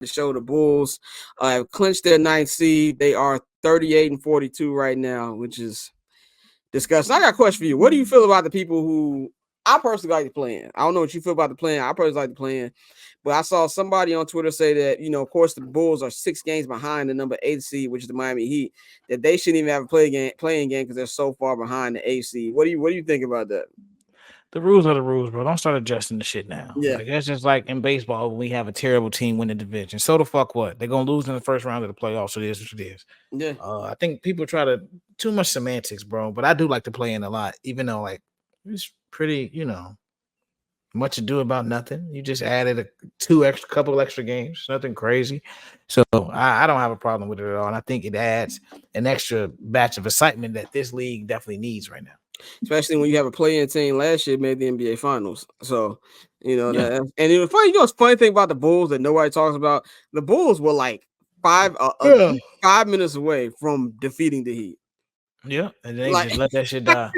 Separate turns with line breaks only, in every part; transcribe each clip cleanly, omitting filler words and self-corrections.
to show the Bulls have clinched their ninth seed. They are 38-42 right now, which is disgusting. I got a question for you. What do you feel about the people who I personally like the plan? I don't know what you feel about the plan. I personally like the plan, but I saw somebody on Twitter say that, of course, the Bulls are 6 games behind the number 8 seed, which is the Miami Heat, that they shouldn't even have a playing game because they're so far behind the 8 seed. What do you think about that?
The rules are the rules, bro. Don't start adjusting the shit now.
Yeah.
Like that's just like in baseball when we have a terrible team win the division. So the fuck what? They're gonna lose in the first round of the playoffs. So it is what it is.
Yeah.
I think people try to too much semantics, bro. But I do like to play in a lot, even though like it's pretty, much ado about nothing. You just added a couple extra games, nothing crazy. So I don't have a problem with it at all. And I think it adds an extra batch of excitement that this league definitely needs right now.
Especially when you have a play-in team last year made the NBA Finals. So,
Yeah.
that, and it was funny. It's funny thing about the Bulls that nobody talks about. The Bulls were like 5 minutes away from defeating the Heat.
Yeah, and they
Like,
just let that shit die.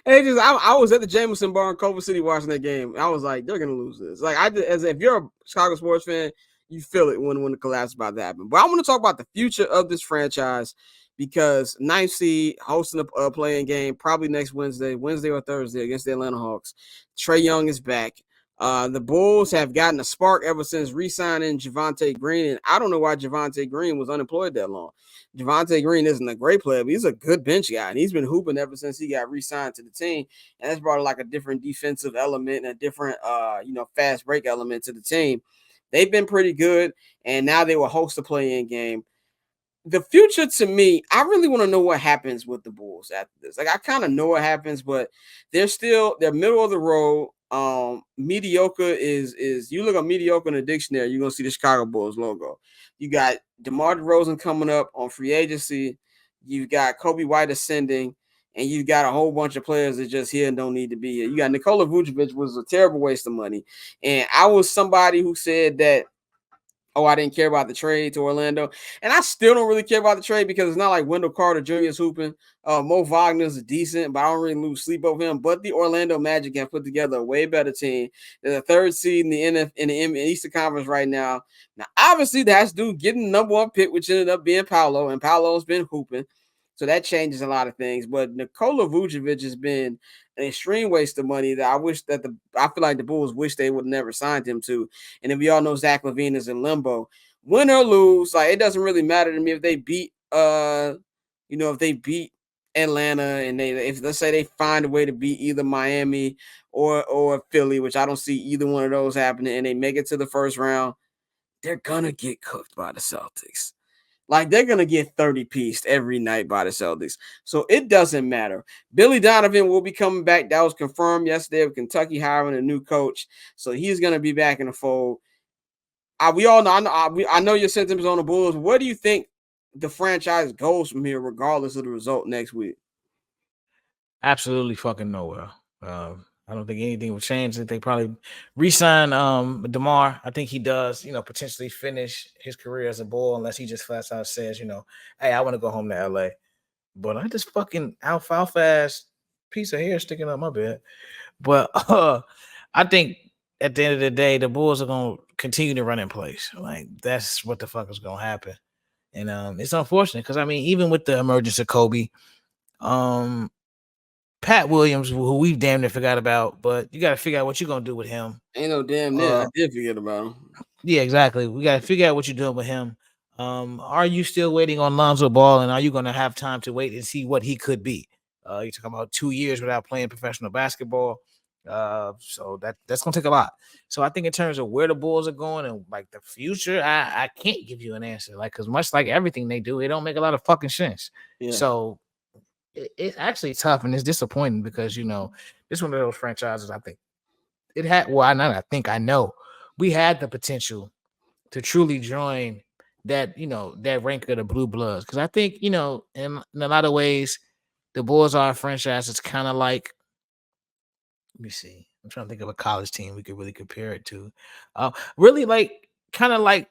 and I was at the Jameson Bar in Culver City watching that game. I was like, they're gonna lose this. Like, as if you're a Chicago sports fan, you feel it when the collapse about to happen. But I want to talk about the future of this franchise because ninth seed hosting a playing game probably next Wednesday or Thursday against the Atlanta Hawks. Trae Young is back. The Bulls have gotten a spark ever since re-signing Javonte Green, and I don't know why Javonte Green was unemployed that long. Javonte Green isn't a great player, but he's a good bench guy, and he's been hooping ever since he got re-signed to the team, and that's brought like a different defensive element and a different, fast break element to the team. They've been pretty good, and now they will host a play-in game. The future to me, I really want to know what happens with the Bulls after this. Like I kind of know what happens, but they're middle of the road. Mediocre is you look at mediocre in the dictionary, you're gonna see the Chicago Bulls logo. You got DeMar DeRozan coming up on free agency. You've got Kobe White ascending, and you've got a whole bunch of players that just here and don't need to be here. You got Nikola Vucevic was a terrible waste of money, and I was somebody who said that I didn't care about the trade to Orlando. And I still don't really care about the trade because it's not like Wendell Carter Jr. is hooping. Mo Wagner's decent, but I don't really lose sleep over him. But the Orlando Magic have put together a way better team. They're the third seed in the Eastern Conference right now. Now, obviously, that has to do getting the number one pick, which ended up being Paolo, and Paolo's been hooping. So that changes a lot of things. But Nikola Vucevic has been an extreme waste of money that I feel like the Bulls wish they would have never signed him to. And then we all know Zach LaVine is in limbo. Win or lose, like it doesn't really matter to me if they beat Atlanta and if let's say they find a way to beat either Miami or Philly, which I don't see either one of those happening, and they make it to the first round, they're gonna get cooked by the Celtics. Like they're gonna get 30-pieced every night by the Celtics. So it doesn't matter. Billy Donovan will be coming back. That was confirmed yesterday with Kentucky hiring a new coach. So he's gonna be back in the fold. We all know. I know your sentiments on the Bulls. Where do you think the franchise goes from here, regardless of the result next week?
Absolutely fucking nowhere. I don't think anything will change. I think they probably re-sign DeMar. I think he does, potentially finish his career as a Bull unless he just flat out says, hey, I want to go home to LA. But I just fucking alfalfa ass piece of hair sticking up my bed. But I think at the end of the day, the Bulls are gonna continue to run in place. Like that's what the fuck is gonna happen. And it's unfortunate because I mean, even with the emergence of Kobe, Pat Williams, who we've damn near forgot about, but you got to figure out what you're gonna do with him.
Ain't no damn near. I did forget about him.
Yeah, exactly. We got to figure out what you're doing with him. Are you still waiting on Lonzo Ball, and are you gonna have time to wait and see what he could be? You're talking about 2 years without playing professional basketball. So that's gonna take a lot. So I think in terms of where the Bulls are going and like the future, I can't give you an answer. Like, cause much like everything they do, it don't make a lot of fucking sense. Yeah. So it's actually tough and it's disappointing because this one of those franchises. I think it had. Well, I know we had the potential to truly join that that rank of the blue bloods because I think in a lot of ways the Bulls are a franchise that's kind of like. Let me see. I'm trying to think of a college team we could really compare it to. Really like kind of like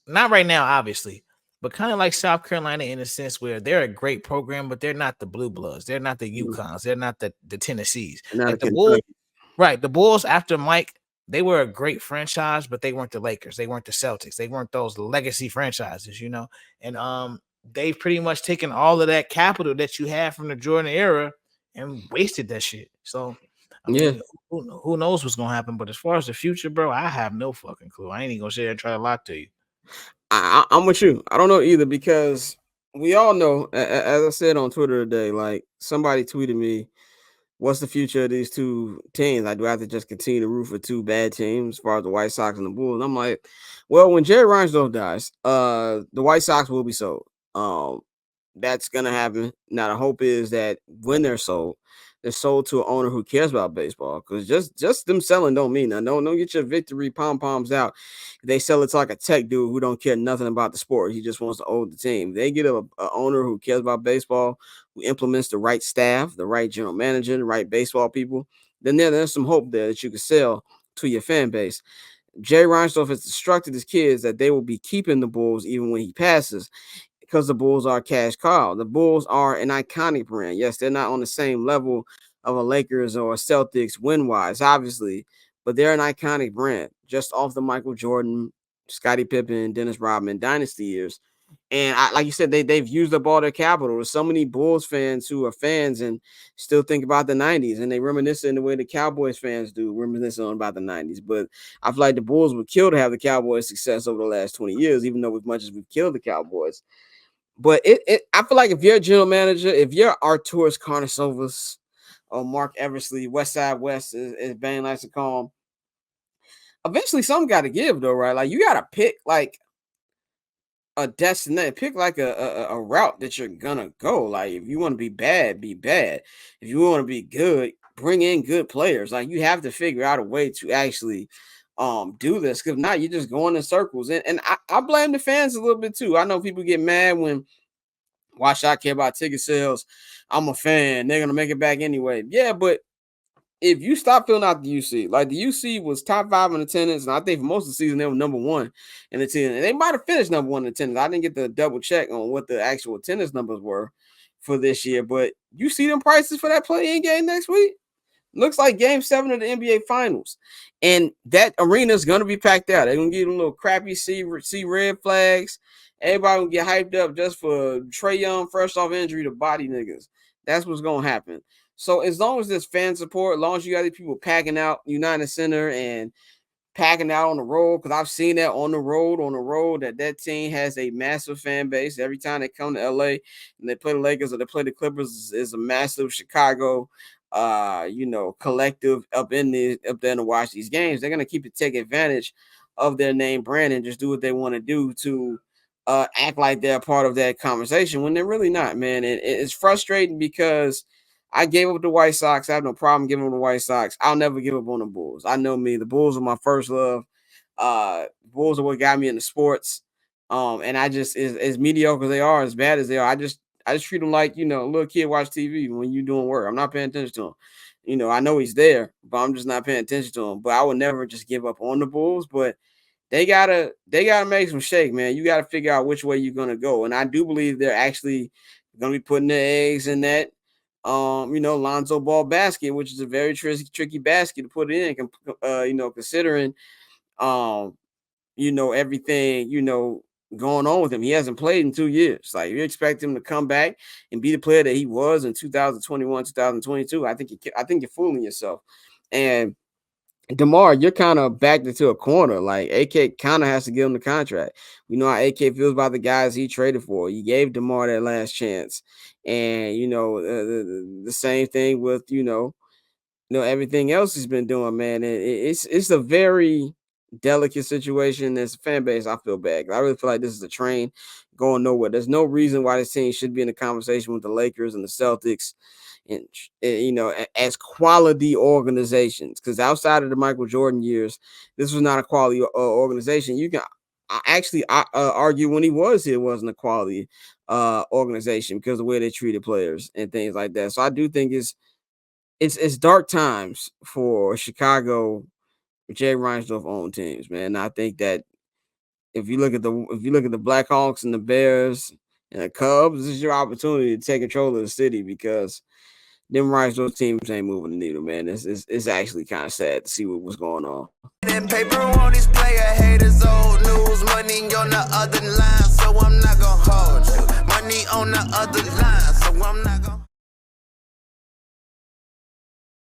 not right now, obviously. But kind of like South Carolina in a sense where they're a great program, but they're not the Blue Bloods. They're not the UConns. They're not the Tennessees. Like the Bulls, right? The Bulls after Mike they were a great franchise, but they weren't the Lakers. They weren't the Celtics. They weren't those legacy franchises, you know. And they've pretty much taken all of that capital that you had from the Jordan era and wasted that shit. So, I
Yeah,
mean, who knows what's gonna happen? But as far as the future, bro, I have no fucking clue. I ain't even gonna sit there and try to lie to you.
I'm with you. I don't know either because we all know, as I said on Twitter today, like somebody tweeted me, "What's the future of these two teams? Like, do I have to just continue to root for two bad teams as far as the White Sox and the Bulls?" And I'm like, "Well, when Jerry Reinsdorf dies, the White Sox will be sold. Um, that's gonna happen. Now the hope is that when they're sold to an owner who cares about baseball. Because just them selling don't mean that. Don't get your victory pom poms out. They sell it to like a tech dude who don't care nothing about the sport. He just wants to own the team. They get a owner who cares about baseball, who implements the right staff, the right general manager, the right baseball people. Then there's some hope there that you can sell to your fan base. Jay Reinsdorf has instructed his kids that they will be keeping the Bulls even when he passes because the Bulls are cash cow. The Bulls are an iconic brand. Yes, they're not on the same level of a Lakers or a Celtics win wise, obviously, but they're an iconic brand just off the Michael Jordan, Scottie Pippen, Dennis Rodman dynasty years. And like you said, they've used up all their capital. There's so many Bulls fans who are fans and still think about the '90s, and they reminisce in the way the Cowboys fans do, reminiscing on about the '90s. But I feel like the Bulls would kill to have the Cowboys' success over the last 20 years, even though as much as we've killed the Cowboys. But I feel like if you're a general manager, if you're Arturas Karnisovas or Mark Eversley, West Side West, as Bane likes to call him, eventually something got to give though, right? Like you got to pick like a destination, pick like a route that you're gonna go. Like if you want to be bad, be bad. If you want to be good, bring in good players. Like you have to figure out a way to actually do this. Because not you're just going in circles. And I blame the fans a little bit too. I know people get mad when why should I care about ticket sales? I'm a fan. They're gonna make it back anyway. Yeah, but if you stop filling out the UC, like the UC was top 5 in attendance, and I think for most of the season they were number 1 in attendance, and they might have finished number 1 in attendance. I didn't get the double check on what the actual attendance numbers were for this year, but you see them prices for that play-in game next week. Looks like game 7 of the NBA Finals. And that arena is going to be packed out. They're going to give them little crappy see red flags. Everybody will get hyped up just for Trae Young, fresh off injury, to body niggas. That's what's going to happen. So as long as there's fan support, as long as you got these people packing out United Center and packing out on the road, because I've seen that on the road, that team has a massive fan base. Every time they come to LA and they play the Lakers or they play the Clippers, is a massive Chicago collective up there to watch these games. They're gonna keep to take advantage of their name brand and just do what they want to do to act like they're part of that conversation when they're really not, man. And it's frustrating because I gave up the White Sox. I have no problem giving up the White Sox. I'll never give up on the Bulls. I know me. The Bulls are my first love. Bulls are what got me into sports. And I just as mediocre as they are, as bad as they are, I just treat them like, a little kid watch TV when you're doing work. I'm not paying attention to him. I know he's there, but I'm just not paying attention to him. But I would never just give up on the Bulls. But they gotta make some shake, man. You gotta figure out which way you're gonna go. And I do believe they're actually gonna be putting their eggs in that Lonzo Ball basket, which is a very tricky basket to put in, considering um, everything, going on with him. He hasn't played in 2 years. Like you expect him to come back and be the player that he was in 2021, 2022. I think you're fooling yourself. And DeMar, you're kind of backed into a corner. Like AK kind of has to give him the contract. We know how AK feels about the guys he traded for. You gave DeMar that last chance, and the same thing with everything else he's been doing, man. And it's a very delicate situation as a fan base. I feel bad. I really feel like this is a train going nowhere. There's no reason why this team should be in a conversation with the Lakers and the Celtics, and as quality organizations. Because outside of the Michael Jordan years, this was not a quality organization. You can actually argue when he was here, it wasn't a quality organization because of the way they treated players and things like that. So I do think it's dark times for Chicago, Jay Reinsdorf owned teams, man. And I think that if you look at the Blackhawks and the Bears and the Cubs, this is your opportunity to take control of the city because them rights, those teams ain't moving the needle, man. It's actually kind of sad to see what's going on.
That paper on this player haters, old news, money on the other line, so I'm not gonna hold you. Money on the other line, so I'm not gonna.